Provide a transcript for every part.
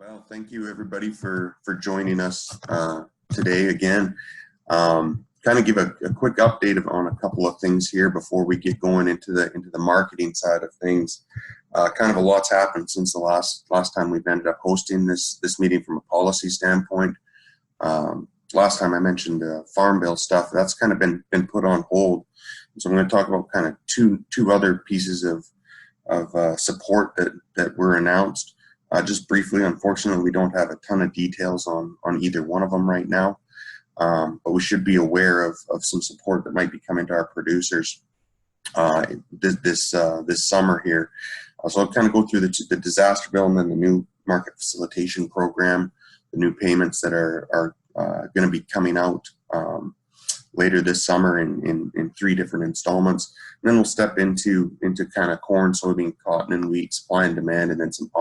Well, thank you everybody for joining us today again. Kind of give a quick update on a couple of things here before we get going into the marketing side of things. Kind of a lot's happened since the last time we've ended up hosting this meeting from a policy standpoint. Last time I mentioned farm bill stuff. That's kind of been put on hold. So I'm going to talk about kind of two other pieces of support that were announced. Just briefly, unfortunately, we don't have a ton of details on either one of them right now, but we should be aware of some support that might be coming to our producers this summer here. So I'll kind of go through the disaster bill and then the new market facilitation program, the new payments that are going to be coming out later this summer in three different installments. And then we'll step into kind of corn, soybean, cotton, and wheat supply and demand, and then some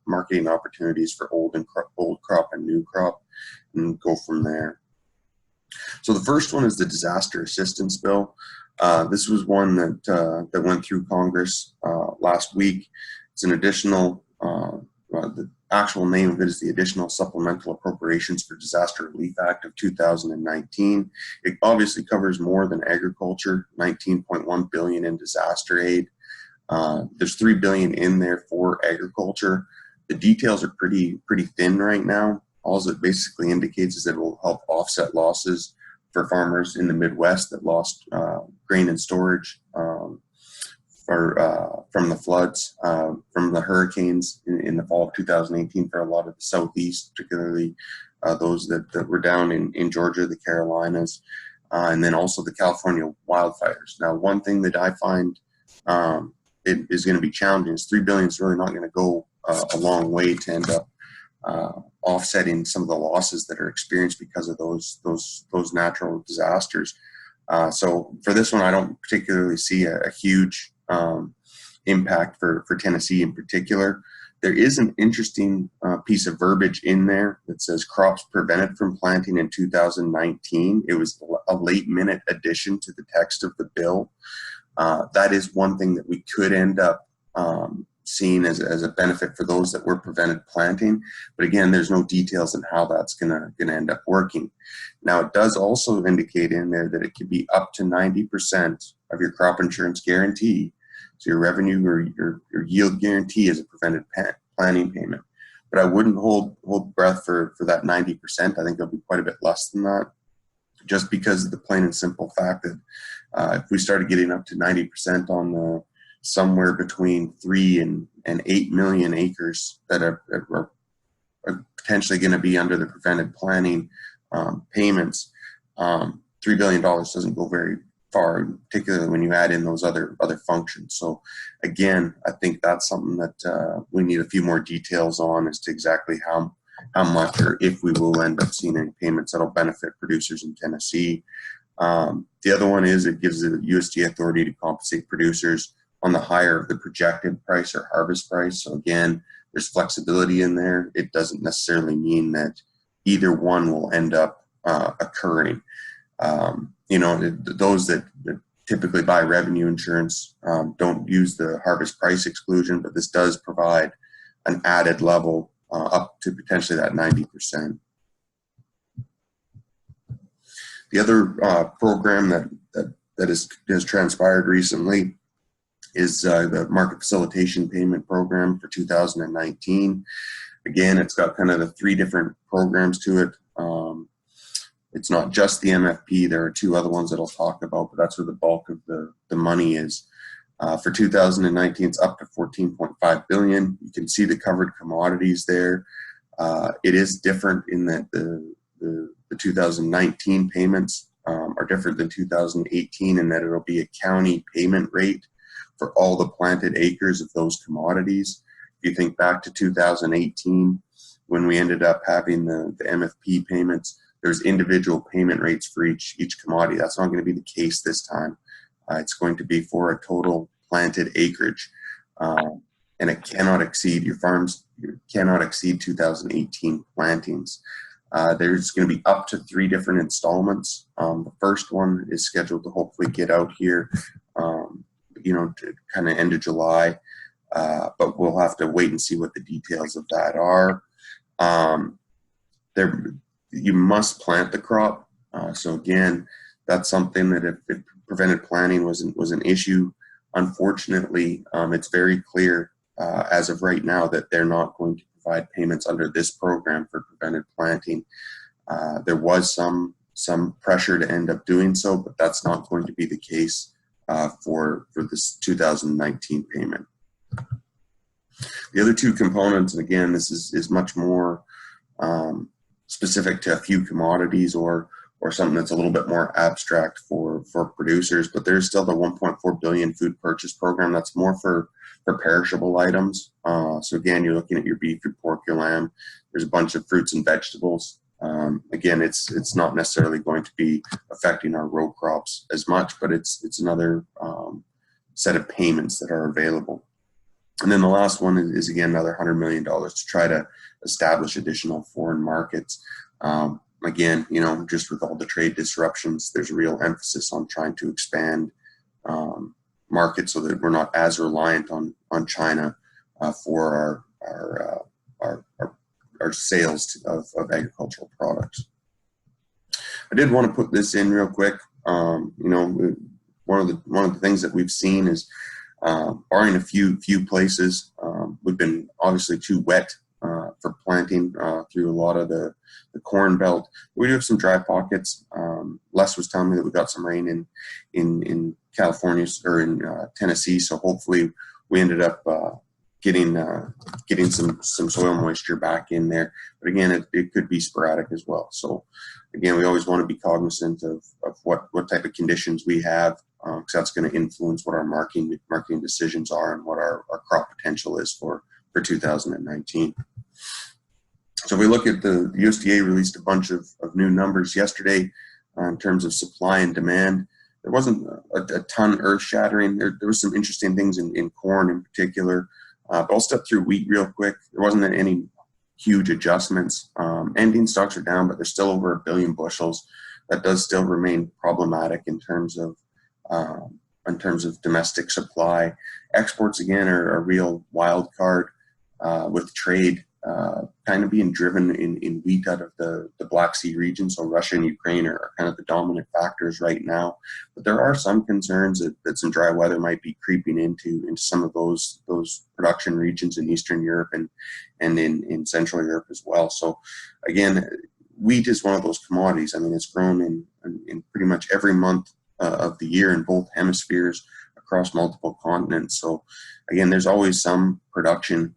marketing opportunities for old crop and new crop, and go from there. So the first one is the disaster assistance bill. This was one that went through Congress last week. It's an additional, the actual name of it is the Additional Supplemental Appropriations for Disaster Relief Act of 2019. It obviously covers more than agriculture, $19.1 billion in disaster aid. There's $3 billion in there for agriculture. The details are pretty thin right now. All it basically indicates is that it will help offset losses for farmers in the Midwest that lost grain and storage from the floods, from the hurricanes in the fall of 2018 for a lot of the Southeast, particularly those that were down in Georgia, the Carolinas, and then also the California wildfires. Now, one thing that I find it is going to be challenging is $3 billion is really not going to go a long way to end up offsetting some of the losses that are experienced because of those natural disasters. So for this one, I don't particularly see a huge impact for Tennessee in particular. There is an interesting piece of verbiage in there that says crops prevented from planting in 2019. It was a late minute addition to the text of the bill. That is one thing that we could end up seeing as a benefit for those that were prevented planting. But again, there's no details on how that's gonna end up working. Now, it does also indicate in there that it could be up to 90% of your crop insurance guarantee. So your revenue or your yield guarantee is a prevented planting payment. But I wouldn't hold breath for that 90%. I think it'll be quite a bit less than that, just because of the plain and simple fact that if we started getting up to 90% on the somewhere between 3 and 8 million acres that are potentially going to be under the prevented planting payments, $3 billion doesn't go very far, particularly when you add in those other functions. So again, I think that's something that we need a few more details on as to exactly how much or if we will end up seeing any payments that'll benefit producers in Tennessee. The other one is it gives the USDA authority to compensate producers on the higher of the projected price or harvest price. So again, there's flexibility in there. It doesn't necessarily mean that either one will end up occurring. Those that typically buy revenue insurance don't use the harvest price exclusion, but this does provide an added level up to potentially that 90%. The other program that has transpired recently is the market facilitation payment program for 2019. Again, it's got kind of the three different programs to it. It's not just the MFP. There are two other ones that I'll talk about, but that's where the bulk of the money is. For 2019, it's up to $14.5 billion. You can see the covered commodities there. It is different in that the 2019 payments are different than 2018 in that it'll be a county payment rate for all the planted acres of those commodities. If you think back to 2018, when we ended up having the MFP payments, there's individual payment rates for each commodity. That's not going to be the case this time. It's going to be for a total planted acreage, and it cannot exceed cannot exceed 2018 plantings. There's going to be up to 3 different installments. The first one is scheduled to hopefully get out here, to kind of end of July, but we'll have to wait and see what the details of that are. There, you must plant the crop. So again, that's something that if prevented planting was an issue, unfortunately, it's very clear as of right now that they're not going to provide payments under this program for prevented planting. There was some pressure to end up doing so, but that's not going to be the case for this 2019 payment. The other two components, and again, this is much more specific to a few commodities or something that's a little bit more abstract for producers, but there's still the 1.4 billion food purchase program. That's more for perishable items. So again, you're looking at your beef, your pork, your lamb. There's a bunch of fruits and vegetables. Again, it's not necessarily going to be affecting our row crops as much, but it's another set of payments that are available. And then the last one is again another $100 million to try to establish additional foreign markets. Again, just with all the trade disruptions, there's a real emphasis on trying to expand markets so that we're not as reliant on China for our sales of agricultural products. I did want to put this in real quick. One of the things that we've seen is, barring a few places, we've been obviously too wet for planting through a lot of the corn belt. We do have some dry pockets. Les was telling me that we got some rain in California or in Tennessee, so hopefully we ended up getting some soil moisture back in there. But again, it could be sporadic as well. So again, we always want to be cognizant of what type of conditions we have, because that's going to influence what our marketing decisions are and what our crop potential is for 2019. So if we look at the USDA released a bunch of new numbers yesterday in terms of supply and demand. There wasn't a ton earth-shattering. There was some interesting things in corn in particular. But I'll step through wheat real quick. There wasn't any huge adjustments. Ending stocks are down, but they're still over 1 billion bushels. That does still remain problematic in terms of domestic supply. Exports again are a real wild card with trade kind of being driven in wheat out of the Black Sea region. So Russia and Ukraine are kind of the dominant factors right now. But there are some concerns that some dry weather might be creeping into some of those production regions in Eastern Europe and in Central Europe as well. So again, wheat is one of those commodities. I mean, it's grown in pretty much every month of the year in both hemispheres across multiple continents. So again, there's always some production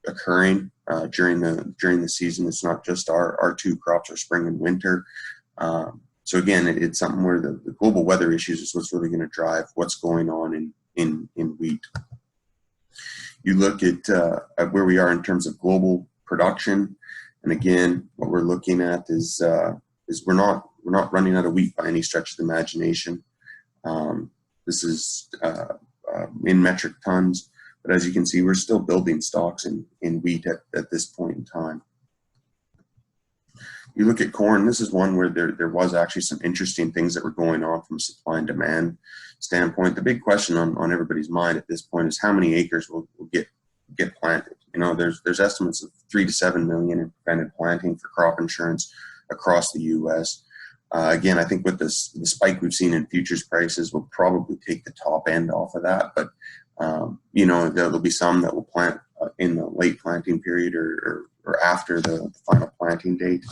occurring during the season. It's not just our two crops, our spring and winter. So again, it's something where the global weather issues is what's really going to drive what's going on in wheat. You look at where we are in terms of global production, and again, what we're looking at is we're not running out of wheat by any stretch of the imagination. This is in metric tons. But as you can see, we're still building stocks in wheat at this point in time. You look at corn, this is one where there was actually some interesting things that were going on from a supply and demand standpoint. The big question on everybody's mind at this point is how many acres will get planted. There's estimates of 3 to 7 million in prevented planting for crop insurance across the U.S. Again, I think with the spike we've seen in futures prices, we'll probably take the top end off of that. But there'll be some that will plant in the late planting period or after the final planting date.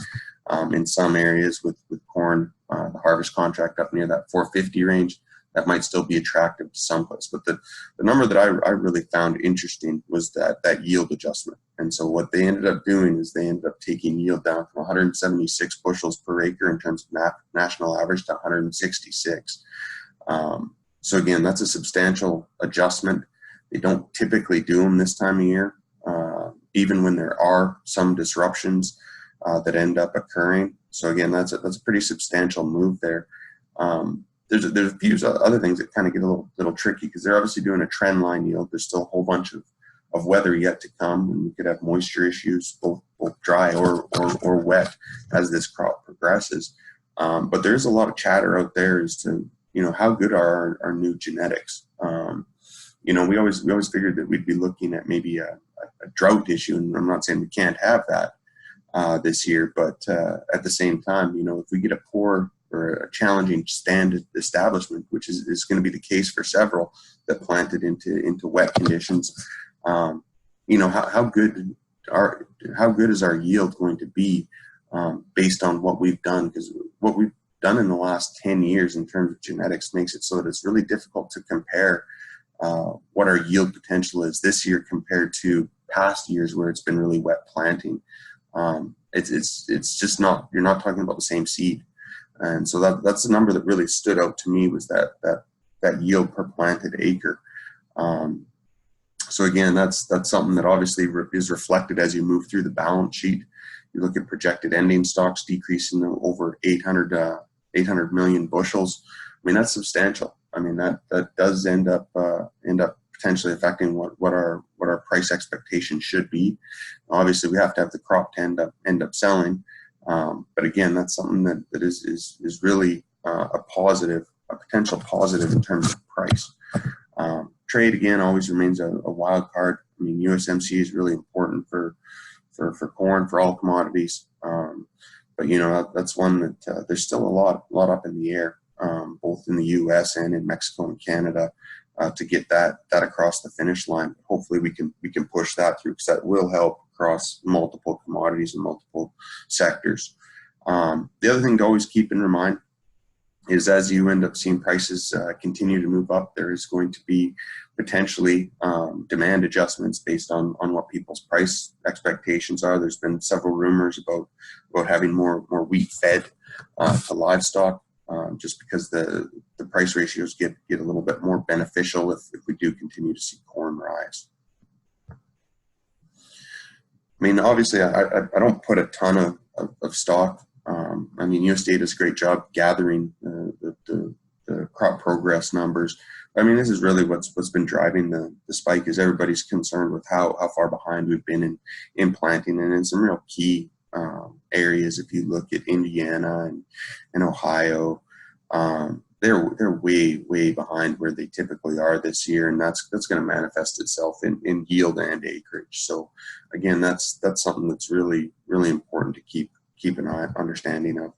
In some areas with corn, the harvest contract up near that 450 range, that might still be attractive to some place. But the number that I really found interesting was that yield adjustment. And so what they ended up doing is they ended up taking yield down from 176 bushels per acre in terms of national average to 166. So again, that's a substantial adjustment. They don't typically do them this time of year, even when there are some disruptions that end up occurring. So again, that's a pretty substantial move there. There's a few other things that kind of get a little tricky because they're obviously doing a trend line yield. There's still a whole bunch of weather yet to come, and we could have moisture issues, both dry or wet, as this crop progresses. But there's a lot of chatter out there as to how good are our new genetics. We always figured that we'd be looking at maybe a drought issue, and I'm not saying we can't have that, this year. But at the same time, if we get a poor or a challenging stand establishment, which is going to be the case for several that planted into wet conditions, how good is our yield going to be based on what we've done? Because what we've done in the last 10 years in terms of genetics makes it so that it's really difficult to compare what our yield potential is this year compared to past years where it's been really wet planting. It's just not, you're not talking about the same seed. And so that's the number that really stood out to me, was that yield per planted acre. So again, that's something that obviously is reflected as you move through the balance sheet. You look at projected ending stocks decreasing over 800 million bushels. I mean, that's substantial. I mean, that does end up potentially affecting what our price expectation should be. Obviously, we have to have the crop to end up selling. But again, that's something that is really a potential positive in terms of price. Trade, again, always remains a wild card. I mean, USMCA is really important for corn, for all commodities. But that's one that there's still a lot up in the air, both in the U.S. and in Mexico and Canada, to get that across the finish line. Hopefully, we can push that through, because that will help across multiple commodities and multiple sectors. The other thing to always keep in mind is, as you end up seeing prices continue to move up, there is going to be potentially demand adjustments based on what people's price expectations are. There's been several rumors about having more wheat fed to livestock, just because the price ratios get a little bit more beneficial if we do continue to see corn rise. I mean, obviously, I don't put a ton of stock. I mean, USDA does a great job gathering the crop progress numbers. I mean, this is really what's been driving the spike, is everybody's concerned with how far behind we've been in planting, and in some real key areas. If you look at Indiana and Ohio, they're way behind where they typically are this year, and that's going to manifest itself in yield and acreage. So again, that's something that's really important to keep an understanding of.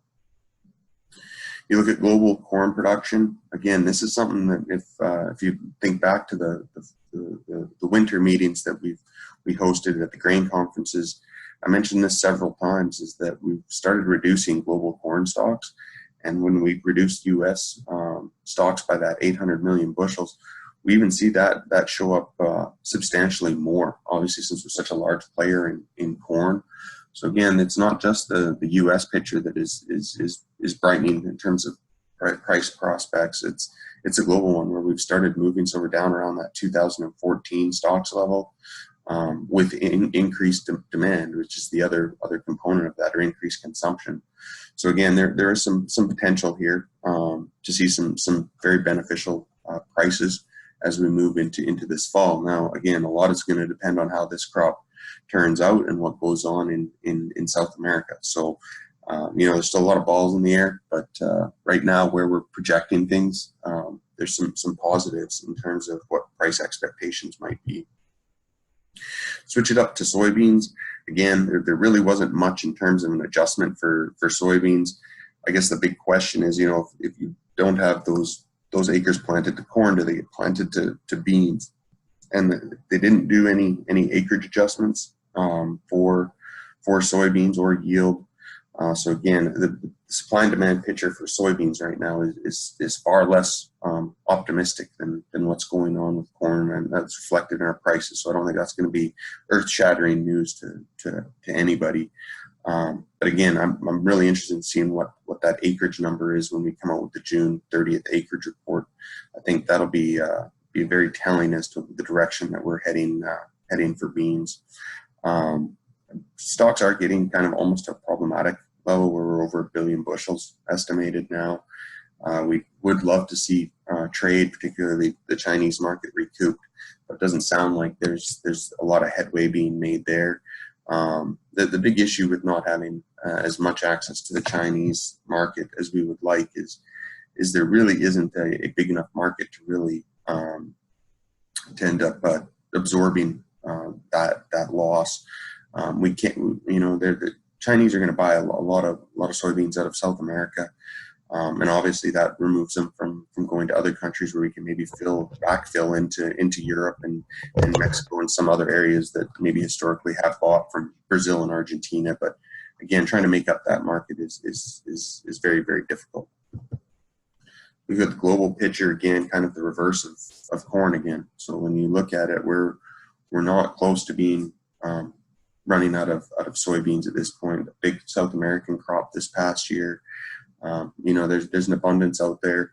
You look at global corn production. Again, this is something that if you think back to the winter meetings that we hosted at the grain conferences, I mentioned this several times, is that we've started reducing global corn stocks. And when we reduced U.S. Stocks by that 800 million bushels, we even see that show up substantially more, obviously, since we're such a large player in corn. So again, it's not just the U.S. picture that is brightening in terms of price prospects. It's a global one where we've started moving. So we're down around that 2014 stocks level, with increased demand, which is the other component of that, or increased consumption. So again, there is some potential here to see some very beneficial prices as we move into this fall. Now, again, a lot is going to depend on how this crop turns out and what goes on in South America. So, there's still a lot of balls in the air, but right now, where we're projecting things, there's some positives in terms of what price expectations might be. Switch it up to soybeans. Again, there really wasn't much in terms of an adjustment for soybeans. I guess the big question is, if you don't have those acres planted to corn, do they get planted to beans? And they didn't do any acreage adjustments for soybeans or yield. So again, the supply and demand picture for soybeans right now is far less optimistic than what's going on with corn, and that's reflected in our prices. So I don't think that's going to be earth-shattering news to anybody. But again, I'm really interested in seeing what that acreage number is when we come out with the June 30th acreage report. I think that'll be very telling as to the direction that we're heading for beans. Stocks are getting kind of almost a problematic level where we're over 1 billion bushels estimated now. We would love to see trade, particularly the Chinese market, recouped, but it doesn't sound like there's a lot of headway being made there. The big issue with not having as much access to the Chinese market as we would like is there really isn't a big enough market to really to end up absorbing that loss. We can't, Chinese are going to buy a lot of soybeans out of South America. And obviously that removes them from going to other countries where we can maybe backfill into Europe and Mexico and some other areas that maybe historically have bought from Brazil and Argentina. But again, trying to make up that market is very, very difficult. We've got the global picture again, kind of the reverse of corn again. So when you look at it, we're not close to being running out of soybeans at this point. A big South American crop this past year. You know, there's an abundance out there.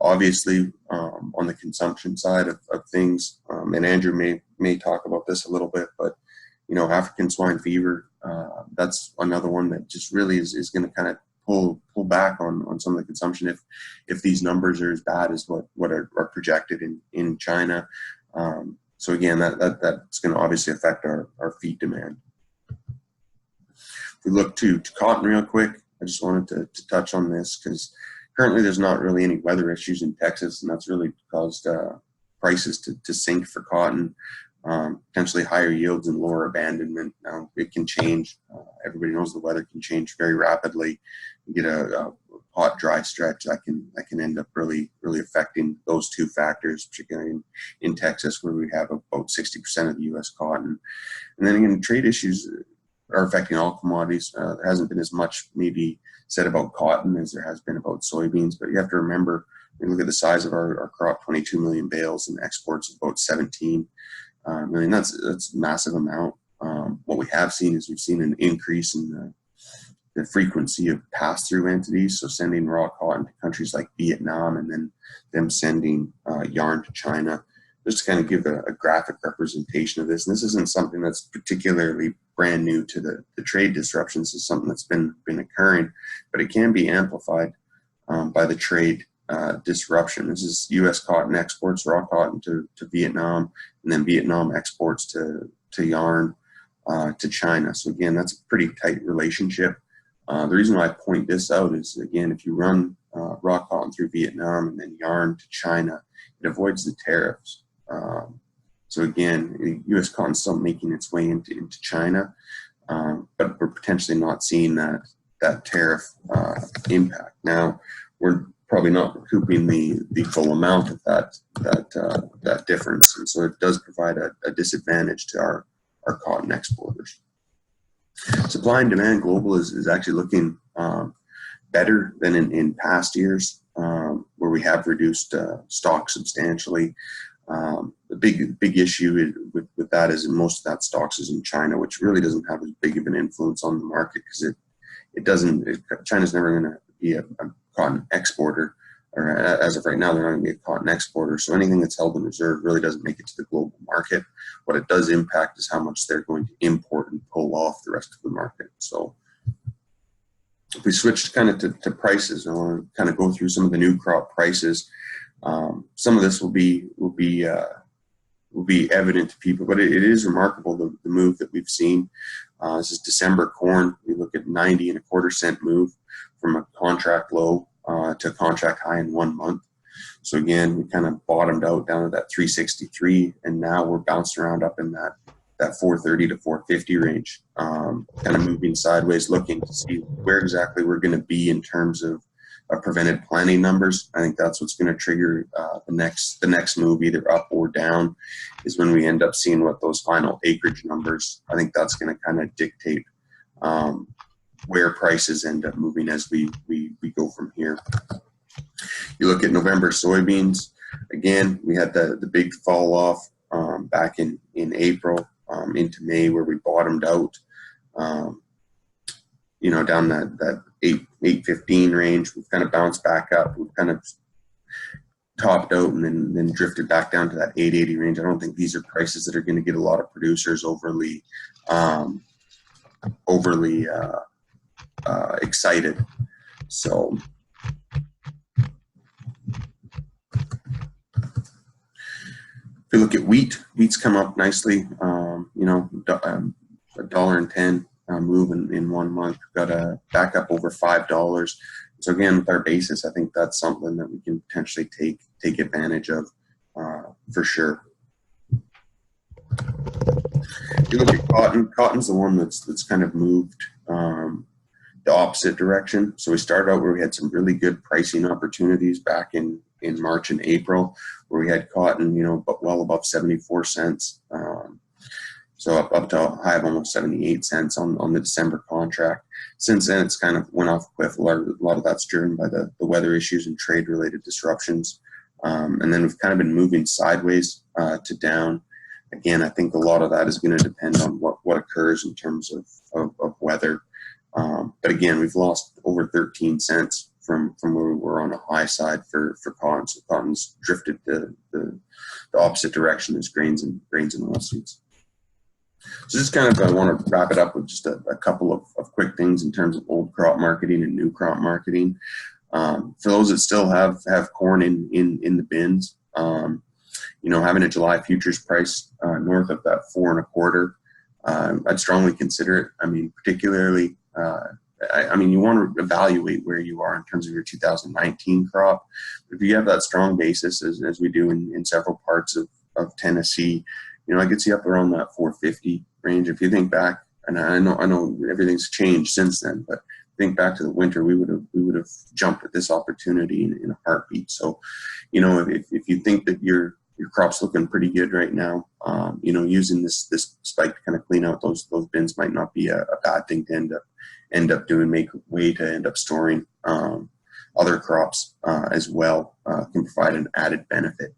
Obviously, on the consumption side of things, and Andrew may talk about this a little bit, but you know, African swine fever, that's another one that just really is going to kind of pull back on some of the consumption if these numbers are as bad as what are projected in China. So again, that's going to obviously affect our feed demand. If we look to cotton real quick, I just wanted to touch on this because currently there's not really any weather issues in Texas, and that's really caused prices to sink for cotton. Potentially higher yields and lower abandonment. Now it can change. Everybody knows the weather can change very rapidly. You get a hot, dry stretch that can end up really affecting those two factors, particularly in Texas, where we have about 60% of the U.S. cotton. And then again, trade issues are affecting all commodities. There hasn't been as much maybe said about cotton as there has been about soybeans, but you have to remember, when you look at the size of our crop, 22 million bales, and exports of about 17 million. That's a massive amount. What we have seen is we've seen an increase in the frequency of pass-through entities, so sending raw cotton to countries like Vietnam and then them sending yarn to China. Just to kind of give a graphic representation of this. And this isn't something that's particularly brand new to the trade disruptions. This is something that's been occurring, but it can be amplified by the trade disruption. This is U.S. cotton exports, raw cotton to Vietnam, and then Vietnam exports to yarn to China. So again, that's a pretty tight relationship. The reason why I point this out is, again, if you run raw cotton through Vietnam and then yarn to China, it avoids the tariffs. So again, U.S. cotton's still making its way into China, but we're potentially not seeing that tariff impact. Now, we're probably not recouping the full amount of that difference, and so it does provide a disadvantage to our cotton exporters. Supply and demand global is actually looking better than in past years, where we have reduced stock substantially. The big issue with that is most of that stocks is in China, which really doesn't have as big of an influence on the market because China's never going to be a cotton exporter, or as of right now, they're not going to be a cotton exporter. So anything that's held in reserve really doesn't make it to the global market. What it does impact is how much they're going to import and pull off the rest of the market. So if we switch kind of to prices, I want to kind of go through some of the new crop prices. Some of this will be evident to people, but it is remarkable the move that we've seen. This is December corn. We look at 90.25 cent move from a contract low to a contract high in 1 month. So again, we kind of bottomed out down to that 363, and now we're bouncing around up in that 430 to 450 range, kind of moving sideways, looking to see where exactly we're going to be in terms of prevented planting numbers. I think that's what's going to trigger the next move, either up or down, is when we end up seeing what those final acreage numbers. I think that's going to kind of dictate where prices end up moving as we go from here. You look at November soybeans. Again, we had the big fall off back in April into May, where we bottomed out. Down that 815 range. We've kind of bounced back up. We've kind of topped out and then drifted back down to that 880 range. I don't think these are prices that are going to get a lot of producers overly excited. So if we look at wheat's come up nicely. $1.10 move in 1 month. We've got a back up over $5. So again, with our basis, I think that's something that we can potentially take advantage of for sure. If you look at cotton, cotton's the one that's kind of moved the opposite direction. So we started out where we had some really good pricing opportunities back in March and April, where we had cotton, but well above 74 cents. So up to a high of almost 78 cents on the December contract. Since then, it's kind of went off a cliff. A lot of that's driven by the weather issues and trade-related disruptions. And then we've kind of been moving sideways to down. Again, I think a lot of that is going to depend on what occurs in terms of weather. But again, we've lost over 13 cents from where we were on a high side for cotton. So cotton's drifted the opposite direction as grains and oilseeds. So just kind of I want to wrap it up with just a couple of quick things in terms of old crop marketing and new crop marketing. For those that still have corn in the bins, having a July futures price north of that 4.25, I'd strongly consider it. I mean, particularly, you want to evaluate where you are in terms of your 2019 crop. If you have that strong basis, as we do in several parts of Tennessee, I could see up around that 450 range. If you think back, and I know everything's changed since then, but think back to the winter, we would have jumped at this opportunity in a heartbeat. So, if you think that your crop's looking pretty good right now, using this spike to kind of clean out those bins might not be a bad thing to end up doing. Make a way to end up storing other crops as well can provide an added benefit.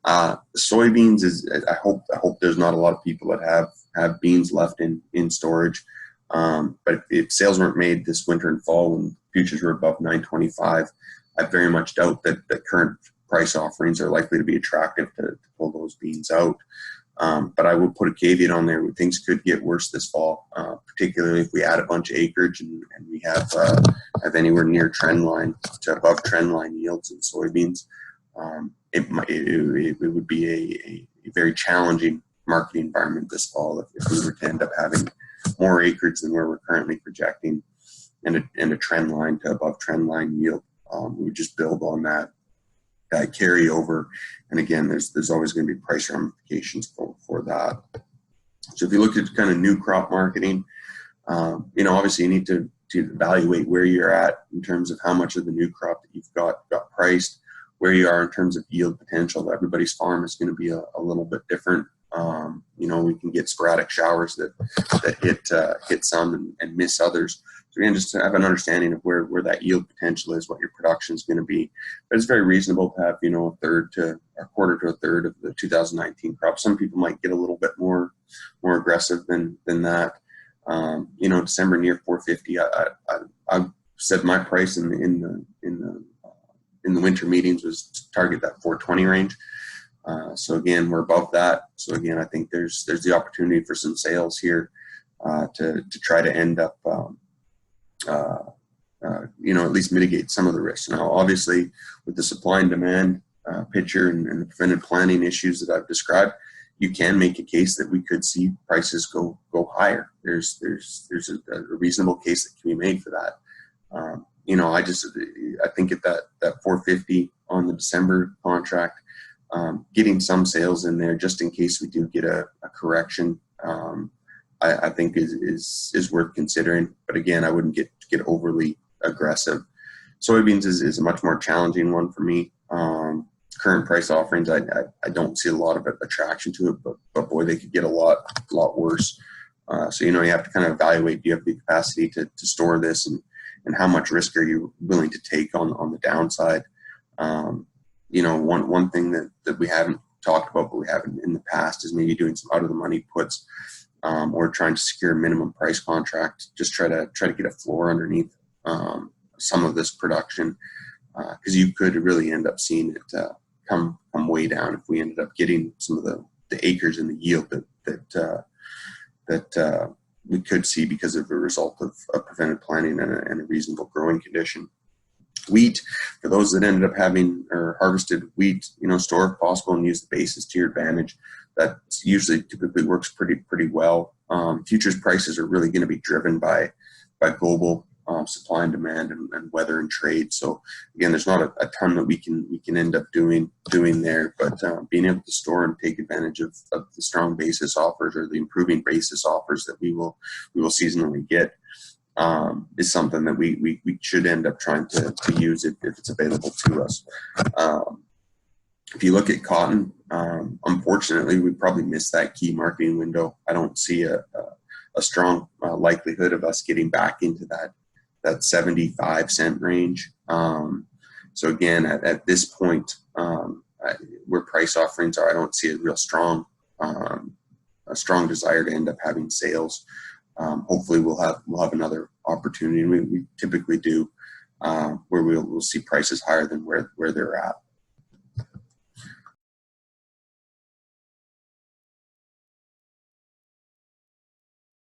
Soybeans is, I hope there's not a lot of people that have beans left in storage. But if sales weren't made this winter and fall when futures were above 925, I very much doubt that the current price offerings are likely to be attractive to pull those beans out. But I would put a caveat on there. Things could get worse this fall, particularly if we add a bunch of acreage and we have anywhere near trend line to above trend line yields in soybeans. It would be a very challenging marketing environment this fall if we were to end up having more acreage than where we're currently projecting and a trend line to above trend line yield. We would just build on that carryover. And again, there's always going to be price ramifications for that. So if you look at kind of new crop marketing, obviously you need to evaluate where you're at in terms of how much of the new crop that you've got priced, where you are in terms of yield potential. Everybody's farm is going to be a little bit different. We can get sporadic showers that hit some and miss others. So again, just to have an understanding of where that yield potential is, what your production is going to be. But it's very reasonable to have, a quarter to a third of the 2019 crop. Some people might get a little bit more aggressive than that. December near 450. I said my price in the winter meetings was to target that 420 range. So again, we're above that. So again, I think there's the opportunity for some sales here to try to end up, at least mitigate some of the risks. Now, obviously, with the supply and demand picture and the preventive planning issues that I've described, you can make a case that we could see prices go higher. There's a reasonable case that can be made for that. I think at that 450 on the December contract, getting some sales in there just in case we do get a correction, I think is worth considering. But again, I wouldn't get overly aggressive. Soybeans is a much more challenging one for me. Current price offerings, I don't see a lot of attraction to it, but boy, they could get a lot worse. So you have to kind of evaluate, do you have the capacity to store this, and how much risk are you willing to take on the downside? One thing that we haven't talked about, but we have in the past, is maybe doing some out of the money puts, or trying to secure a minimum price contract. Just try to get a floor underneath some of this production, because you could really end up seeing it come way down if we ended up getting some of the acres and the yield that we could see because of a result of preventive planning and a reasonable growing condition. Wheat, for those that ended up having or harvested wheat, store if possible and use the basis to your advantage. That usually typically works pretty well. Futures prices are really going to be driven by global supply and demand and weather and trade. So again, there's not a ton that we can end up doing there, but being able to store and take advantage of the strong basis offers or the improving basis offers that we will seasonally get. is something that we should end up trying to use if it's available to us. If you look at cotton, unfortunately, we probably missed that key marketing window. I don't see a strong likelihood of us getting back into that 75-cent range. So again, at this point, where price offerings are, I don't see a real strong desire to end up having sales. Hopefully, we'll have another opportunity. We typically do, where we'll see prices higher than where they're at.